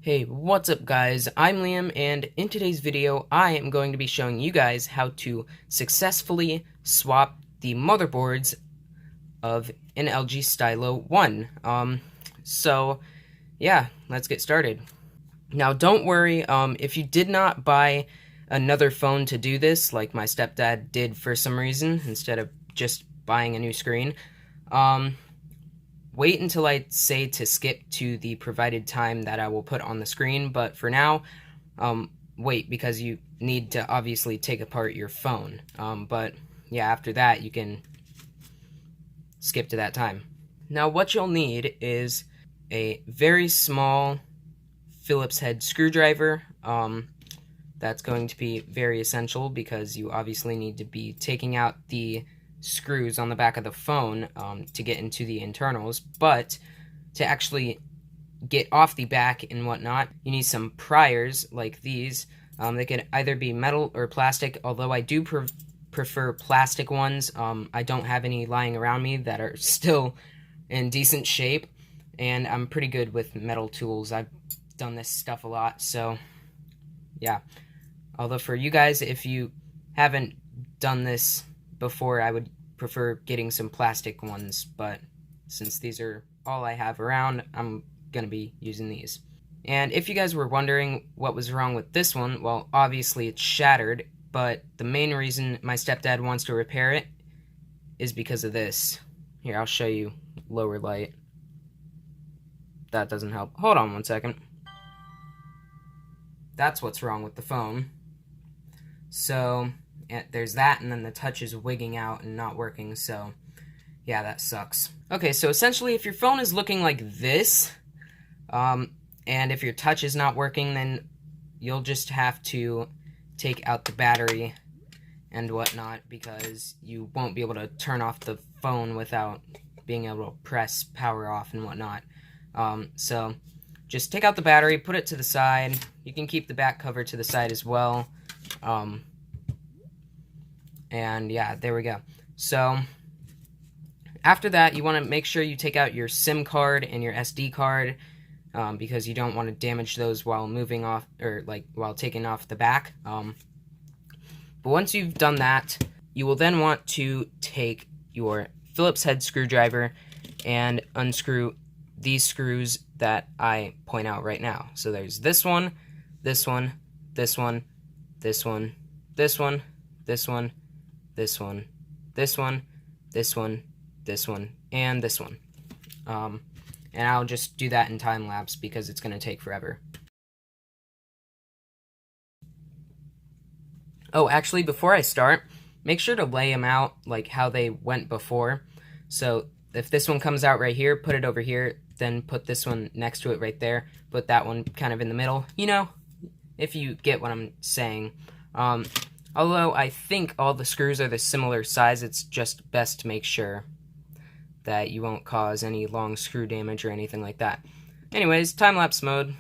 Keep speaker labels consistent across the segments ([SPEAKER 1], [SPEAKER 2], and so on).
[SPEAKER 1] Hey, what's up guys? I'm Liam, and in today's video I am going to be showing you guys how to successfully swap the motherboards of an LG Stylo 1. So yeah, let's get started. Now don't worry, if you did not buy another phone to do this, like my stepdad did for some reason, instead of just buying a new screen, wait until I say to skip to the provided time that I will put on the screen, but for now, wait, because you need to obviously take apart your phone. But yeah, after that, you can skip to that time. Now, what you'll need is a very small Phillips head screwdriver. That's going to be very essential because you obviously need to be taking out the screws on the back of the phone to get into the internals, but to actually get off the back and whatnot, you need some priors like these. They can either be metal or plastic, although I do prefer plastic ones. I don't have any lying around me that are still in decent shape, and I'm pretty good with metal tools. I've done this stuff a lot, so yeah. Although for you guys, if you haven't done this before, I would prefer getting some plastic ones, but since these are all I have around, I'm gonna be using these. And if you guys were wondering what was wrong with this one, well, obviously it's shattered, but the main reason my stepdad wants to repair it is because of this. Here, I'll show you lower light. That doesn't help. Hold on one second. That's what's wrong with the phone. So there's that, and then the touch is wigging out and not working, so yeah, that sucks. Okay, so essentially if your phone is looking like this, and if your touch is not working, then you'll just have to take out the battery and whatnot, because you won't be able to turn off the phone without being able to press power off and whatnot. So just take out the battery, put it to the side. You can keep the back cover to the side as well. And yeah, there we go. So after that, you want to make sure you take out your SIM card and your SD card, because you don't want to damage those while moving off, or like while taking off the back. But once you've done that, you will then want to take your Phillips head screwdriver and unscrew these screws that I point out right now. So there's this one, this one, this one, this one, this one, this one, this one, this one, this one, this one, and this one. And I'll just do that in time lapse because it's going to take forever. Oh, actually, before I start, make sure to lay them out like how they went before. So if this one comes out right here, put it over here, then put this one next to it right there, put that one kind of in the middle, you know, if you get what I'm saying. Although I think all the screws are the similar size, it's just best to make sure that you won't cause any long screw damage or anything like that. Anyways, time-lapse mode.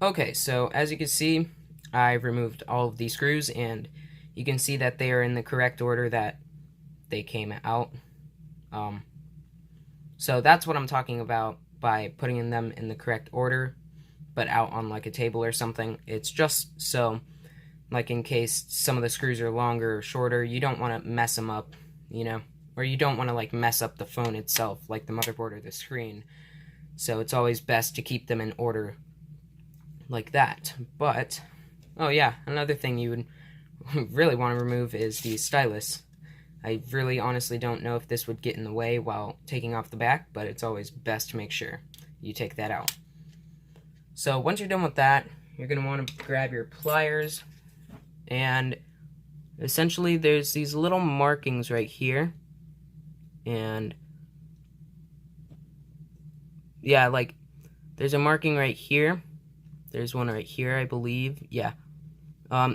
[SPEAKER 1] Okay, so as you can see, I've removed all of these screws, and you can see that they are in the correct order that they came out. So that's what I'm talking about by putting them in the correct order, but out on like a table or something. It's just so, like, in case some of the screws are longer or shorter, you don't want to mess them up, you know? Or you don't want to like mess up the phone itself, like the motherboard or the screen. So it's always best to keep them in order like that. But, oh yeah, another thing you would really want to remove is the stylus. I really honestly don't know if this would get in the way while taking off the back, but it's always best to make sure you take that out. So once you're done with that, you're going to want to grab your pliers, and essentially there's these little markings right here, and yeah, like there's a marking right here, there's one right here, I believe. Yeah.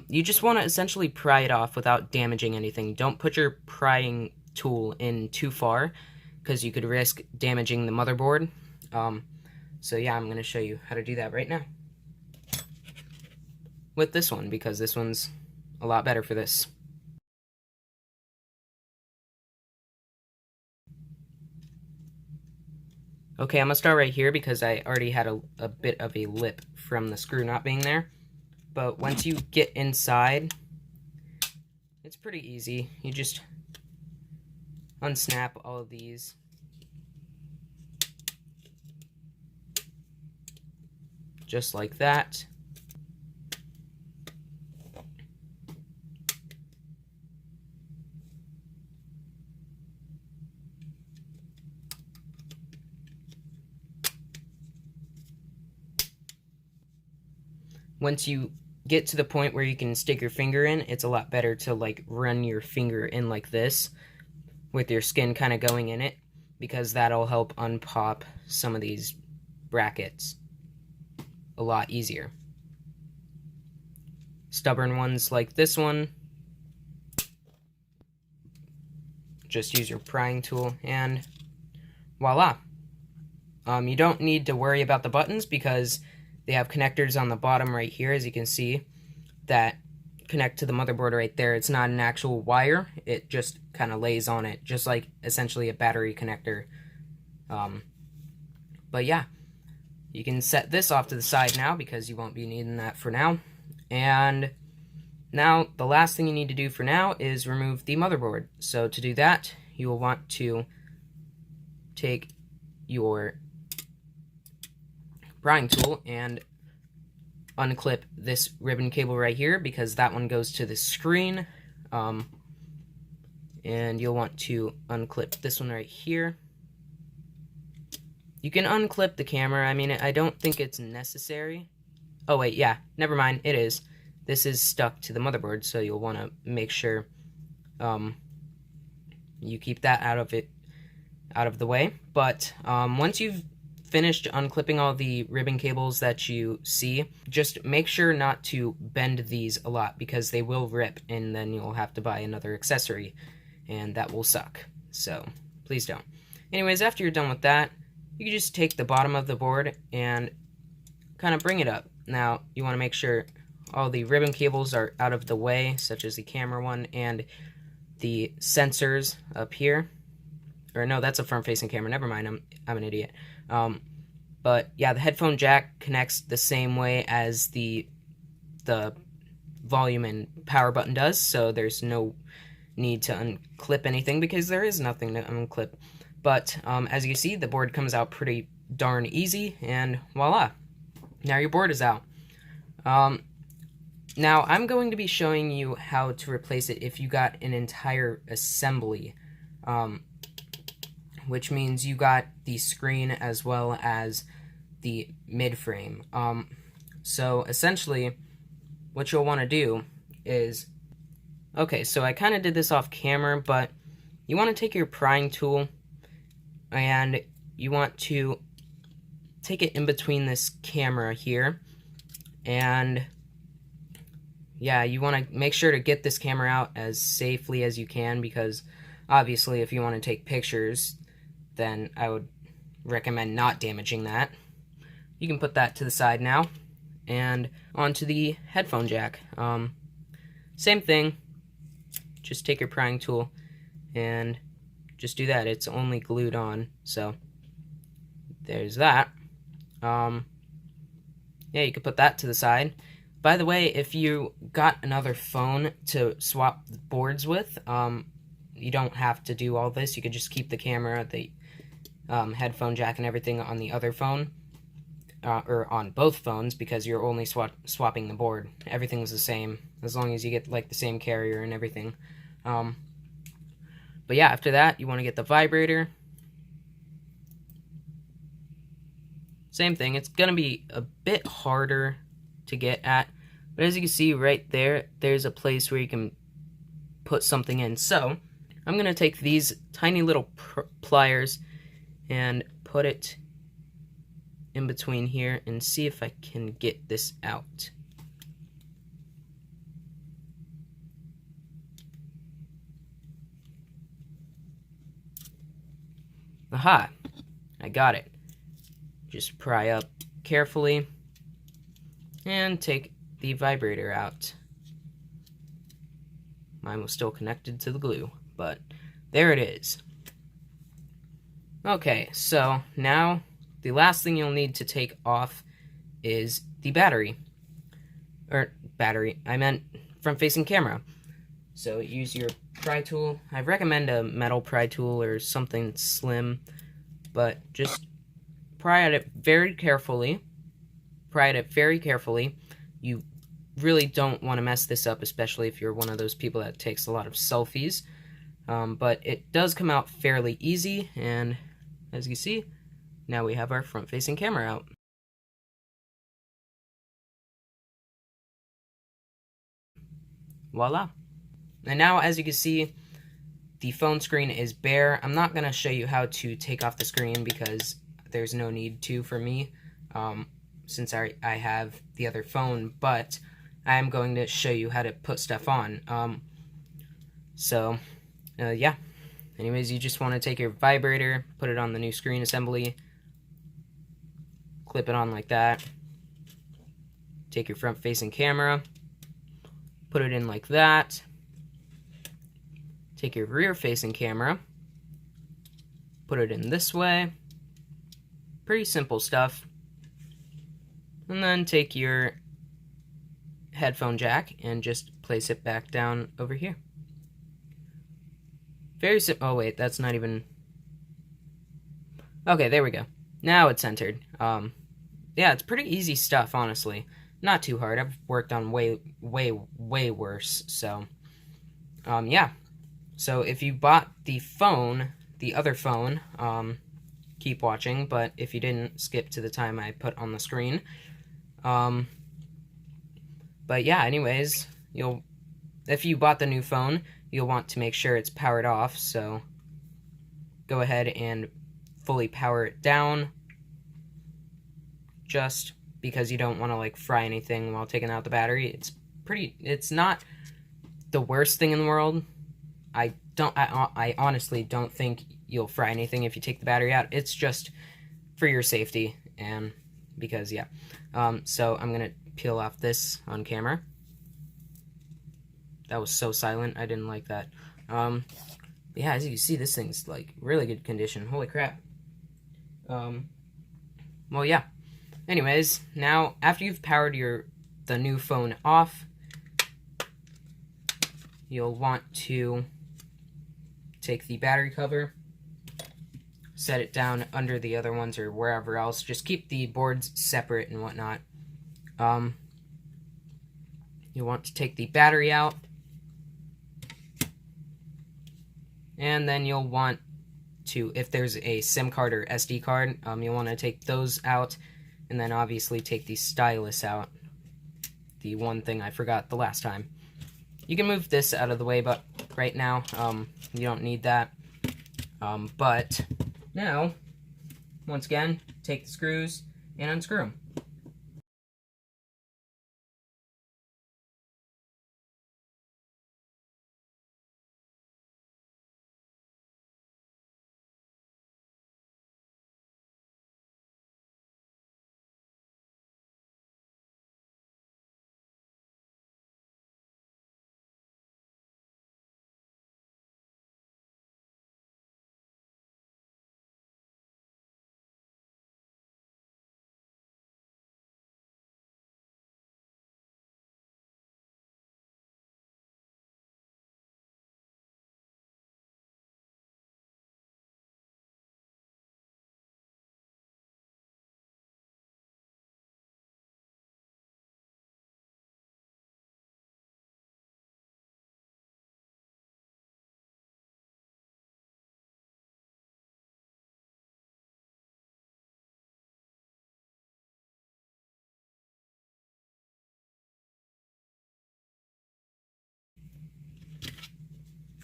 [SPEAKER 1] You just want to essentially pry it off without damaging anything. Don't put your prying tool in too far, because you could risk damaging the motherboard. So yeah, I'm going to show you how to do that right now with this one, because this one's a lot better for this. Okay, I'm going to start right here because I already had a bit of a lip from the screw not being there. But once you get inside, it's pretty easy. You just unsnap all of these. Just like that. Once you get to the point where you can stick your finger in, it's a lot better to like run your finger in like this with your skin kind of going in it, because that'll help unpop some of these brackets a lot easier. Stubborn ones like this one, just use your prying tool and voila. You don't need to worry about the buttons because they have connectors on the bottom right here, as you can see, that connect to the motherboard right there. It's not an actual wire, it just kind of lays on it, just like essentially a battery connector. But yeah, you can set this off to the side now because you won't be needing that for now. And now the last thing you need to do for now is remove the motherboard. So to do that, you will want to take your prying tool and unclip this ribbon cable right here, because that one goes to the screen. And you'll want to unclip this one right here. You can unclip the camera. I mean, I don't think it's necessary. Oh wait, yeah, never mind, it is. This is stuck to the motherboard, so you'll want to make sure you keep that out of the way. But once you've finished unclipping all the ribbon cables that you see, just make sure not to bend these a lot, because they will rip and then you'll have to buy another accessory, and that will suck. So please don't. Anyways, after you're done with that, you can just take the bottom of the board and kind of bring it up. Now you want to make sure all the ribbon cables are out of the way, such as the camera one and the sensors up here. Or no, that's a front-facing camera. Never mind, I'm an idiot. But yeah, the headphone jack connects the same way as the volume and power button does, so there's no need to unclip anything because there is nothing to unclip. But as you see, the board comes out pretty darn easy, and voila, now your board is out. Now I'm going to be showing you how to replace it if you got an entire assembly, which means you got the screen as well as the mid-frame. So essentially, what you'll want to do is, okay, so I kind of did this off camera, but you want to take your prying tool and you want to take it in between this camera here, and yeah, you want to make sure to get this camera out as safely as you can, because obviously if you want to take pictures, then I would recommend not damaging that. You can put that to the side now, and onto the headphone jack. Same thing, just take your prying tool and just do that. It's only glued on, so there's that. Yeah, you could put that to the side. By the way, if you got another phone to swap boards with, you don't have to do all this. You could just keep the camera, headphone jack and everything on the other phone, or on both phones, because you're only swapping the board. Everything's the same as long as you get like the same carrier and everything. But yeah, after that you want to get the vibrator. Same thing, it's gonna be a bit harder to get at, but as you can see right there, there's a place where you can put something in. So I'm gonna take these tiny little pliers and put it in between here and see if I can get this out. Aha! I got it. Just pry up carefully and take the vibrator out. Mine was still connected to the glue, but there it is. Okay, so now the last thing you'll need to take off is the battery. I meant front-facing camera. So use your pry tool. I recommend a metal pry tool or something slim, but just pry at it very carefully. You really don't want to mess this up, especially if you're one of those people that takes a lot of selfies. But it does come out fairly easy, and as you see, now we have our front-facing camera out. Voila. And now, as you can see, the phone screen is bare. I'm not going to show you how to take off the screen because there's no need to for me, since I have the other phone, but I am going to show you how to put stuff on. Yeah. Anyways, you just want to take your vibrator, put it on the new screen assembly, clip it on like that, take your front-facing camera, put it in like that, take your rear-facing camera, put it in this way, pretty simple stuff, and then take your headphone jack and just place it back down over here. Very simple. Oh wait, that's not even... Okay, there we go. Now it's centered. Yeah, it's pretty easy stuff, honestly. Not too hard. I've worked on way worse, so... yeah. So if you bought the phone, the other phone, keep watching, but if you didn't, skip to the time I put on the screen. But yeah, anyways, if you bought the new phone, you'll want to make sure it's powered off, so go ahead and fully power it down, just because you don't want to like fry anything while taking out the battery. It's not the worst thing in the world. I honestly don't think you'll fry anything if you take the battery out. It's just for your safety, and because, yeah. So I'm gonna peel off this on camera. That was so silent, I didn't like that. Yeah, as you can see, this thing's like really good condition. Holy crap. Well, yeah. Anyways, now after you've powered the new phone off, you'll want to take the battery cover, set it down under the other ones or wherever else. Just keep the boards separate and whatnot. You want to take the battery out, and then you'll want to, if there's a SIM card or SD card, you'll want to take those out, and then obviously take the stylus out. The one thing I forgot the last time. You can move this out of the way, but right now, you don't need that. But now, once again, take the screws and unscrew them.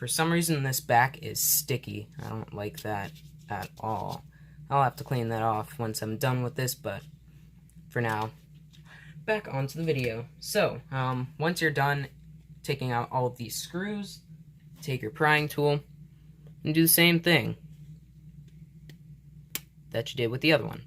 [SPEAKER 1] For some reason, this back is sticky. I don't like that at all. I'll have to clean that off once I'm done with this, but for now, back onto the video. So, once you're done taking out all of these screws, take your prying tool and do the same thing that you did with the other one.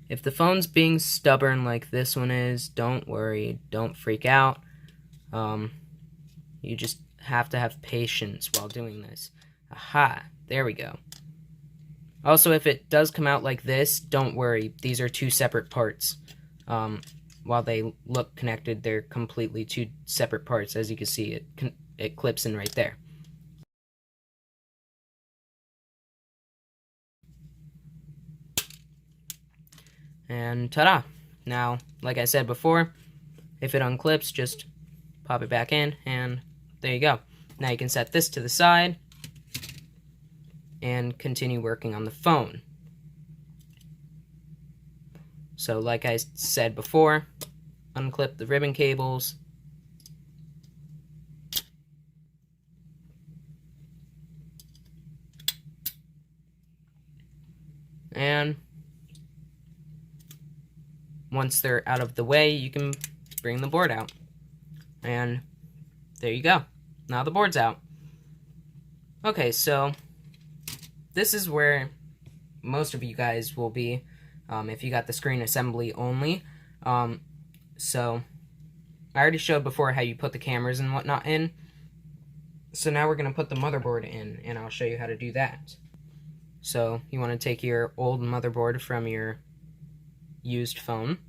[SPEAKER 1] If the phone's being stubborn like this one is, don't worry, don't freak out. You just have to have patience while doing this. Aha, there we go. Also, if it does come out like this, don't worry, these are two separate parts. While they look connected, they're completely two separate parts. As you can see, it clips in right there. And ta-da! Now, like I said before, if it unclips, just pop it back in, and there you go. Now you can set this to the side and continue working on the phone. So like I said before, unclip the ribbon cables, and once they're out of the way, you can bring the board out. And there you go. Now the board's out. Okay, so this is where most of you guys will be if you got the screen assembly only. So I already showed before how you put the cameras and whatnot in. So now we're going to put the motherboard in, and I'll show you how to do that. So you want to take your old motherboard from your used phone,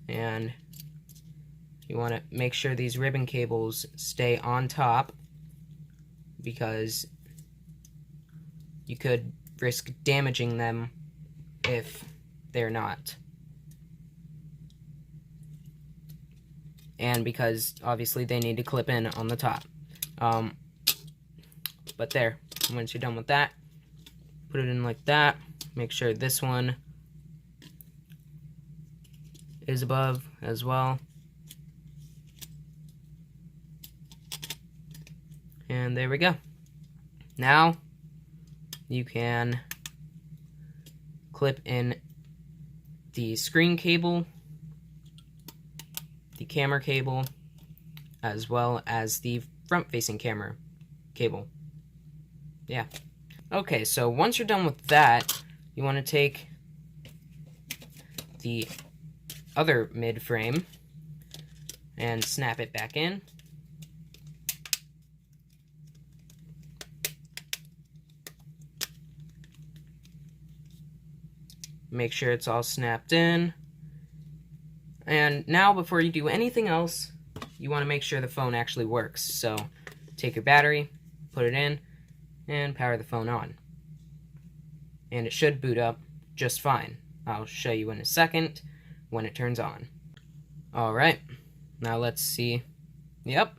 [SPEAKER 1] and you want to make sure these ribbon cables stay on top, because you could risk damaging them if they're not. And because obviously they need to clip in on the top. But there, once you're done with that, put it in like that. Make sure this one is above as well. And there we go. Now you can clip in the screen cable, the camera cable, as well as the front-facing camera cable. Yeah. Okay, so once you're done with that, you want to take the other mid frame and snap it back in. Make sure it's all snapped in. And now, before you do anything else, you want to make sure the phone actually works. So take your battery, put it in, and power the phone on. And it should boot up just fine. I'll show you in a second when it turns on. Alright, now let's see. Yep.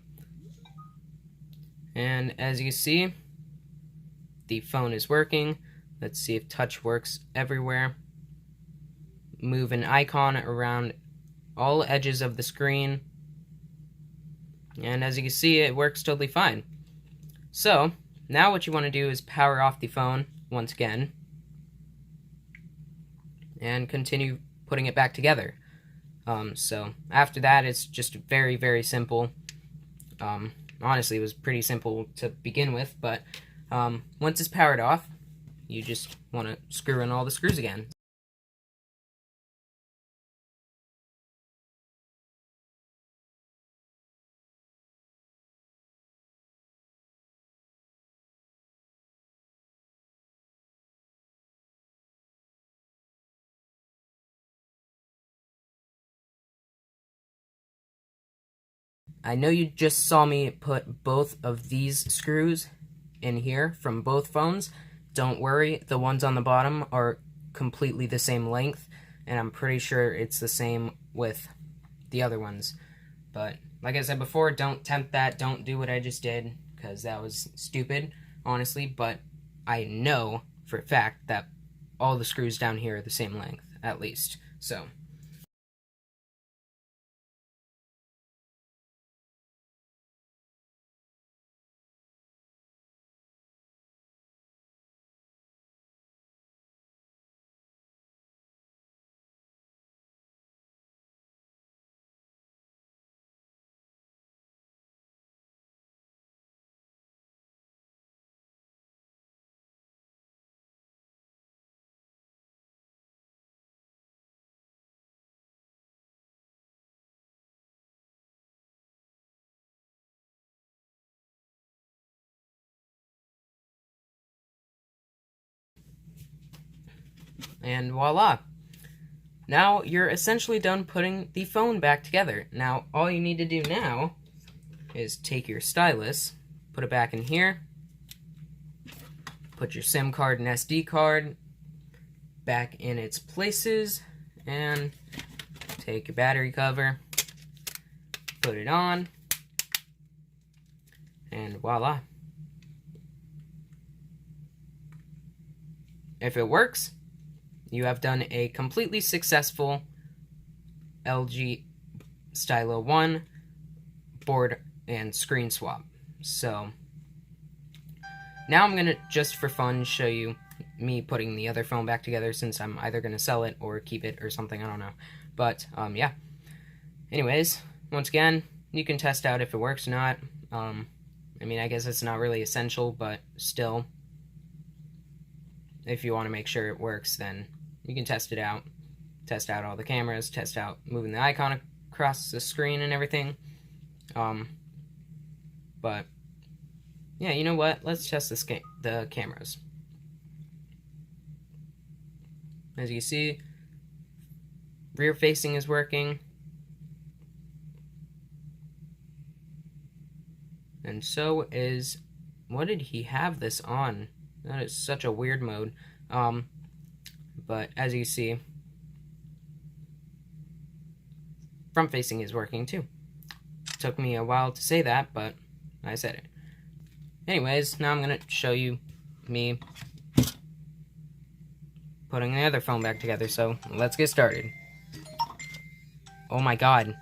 [SPEAKER 1] And as you can see, the phone is working. Let's see if touch works everywhere. Move an icon around all edges of the screen. And as you can see, it works totally fine. So, now what you want to do is power off the phone once again. And continue putting it back together. So, after that, it's just very, very simple. Honestly, it was pretty simple to begin with, but once it's powered off, you just want to screw in all the screws again. I know you just saw me put both of these screws in here from both phones. Don't worry, the ones on the bottom are completely the same length, and I'm pretty sure it's the same with the other ones. But like I said before, don't tempt that. Don't do what I just did, because that was stupid, honestly. But I know for a fact that all the screws down here are the same length, at least. So. And voila. Now you're essentially done putting the phone back together. Now all you need to do now is take your stylus, put it back in here, put your SIM card and SD card back in its places, and take your battery cover, put it on, and voila. If it works, you have done a completely successful LG Stylo 1 board and screen swap. So now I'm gonna, just for fun, show you me putting the other phone back together, since I'm either gonna sell it or keep it or something, I don't know. But yeah. Anyways, once again, you can test out if it works or not. I mean, I guess it's not really essential, but still, if you want to make sure it works, then you can test it out. Test out all the cameras, test out moving the icon across the screen and everything. But yeah, you know what? Let's test the cameras. As you see, rear facing is working. And so is, what did he have this on? That is such a weird mode. But as you see, front facing is working too. Took me a while to say that, but I said it. Anyways, now I'm gonna show you me putting the other phone back together, so let's get started. Oh my god.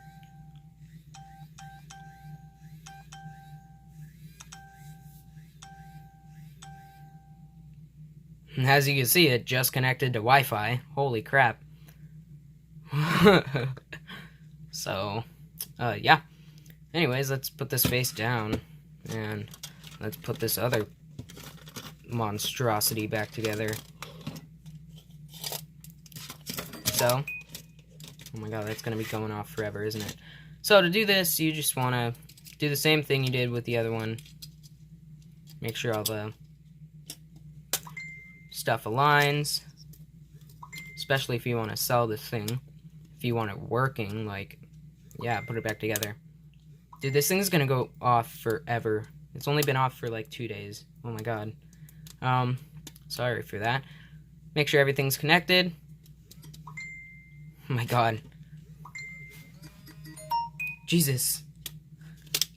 [SPEAKER 1] As you can see, it just connected to Wi-Fi. Holy crap. So, yeah. Anyways, let's put this face down, and let's put this other monstrosity back together. So, oh my god, that's gonna be going off forever, isn't it? So to do this, you just want to do the same thing you did with the other one. Make sure all the stuff aligns, especially if you want to sell this thing. If you want it working, like, yeah, put it back together. Dude, this thing's gonna go off forever. It's only been off for like 2 days. Oh my god. Sorry for that. Make sure everything's connected. Oh my god. Jesus.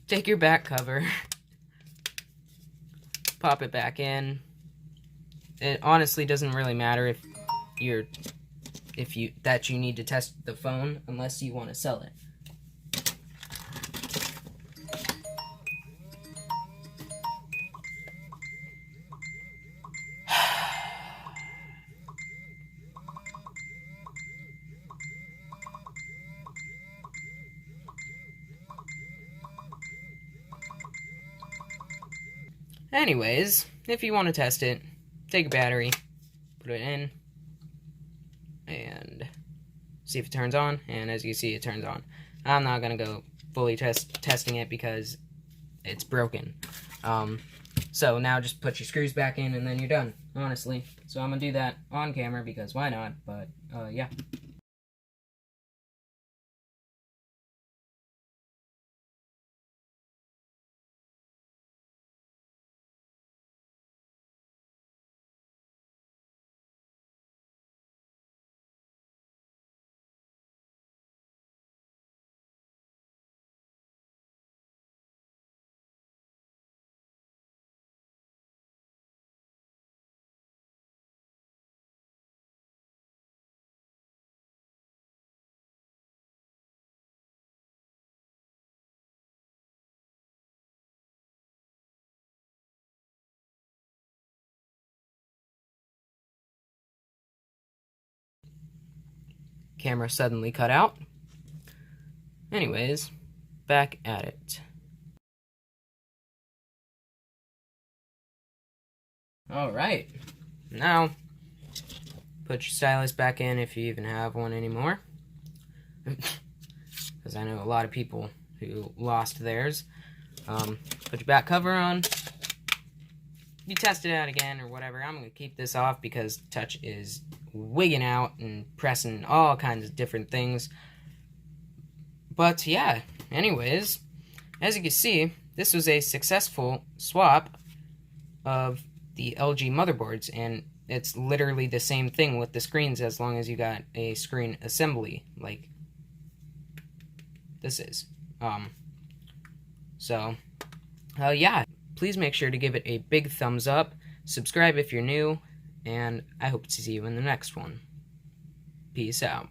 [SPEAKER 1] Take your back cover. Pop it back in. It honestly doesn't really matter if you need to test the phone, unless you want to sell it. Anyways, if you want to test it, take a battery, put it in, and see if it turns on. And as you see, it turns on. I'm not gonna go fully testing it because it's broken. So now just put your screws back in, and then you're done, honestly. So I'm gonna do that on camera because why not? But yeah. camera suddenly cut out. Anyways, back at it. Alright, now put your stylus back in if you even have one anymore. Because I know a lot of people who lost theirs. Put your back cover on. You test it out again or whatever. I'm going to keep this off because touch is wigging out and pressing all kinds of different things. But yeah, anyways, as you can see, this was a successful swap of the LG motherboards, and it's literally the same thing with the screens as long as you got a screen assembly like this is. Yeah, please make sure to give it a big thumbs up, subscribe if you're new, and I hope to see you in the next one. Peace out.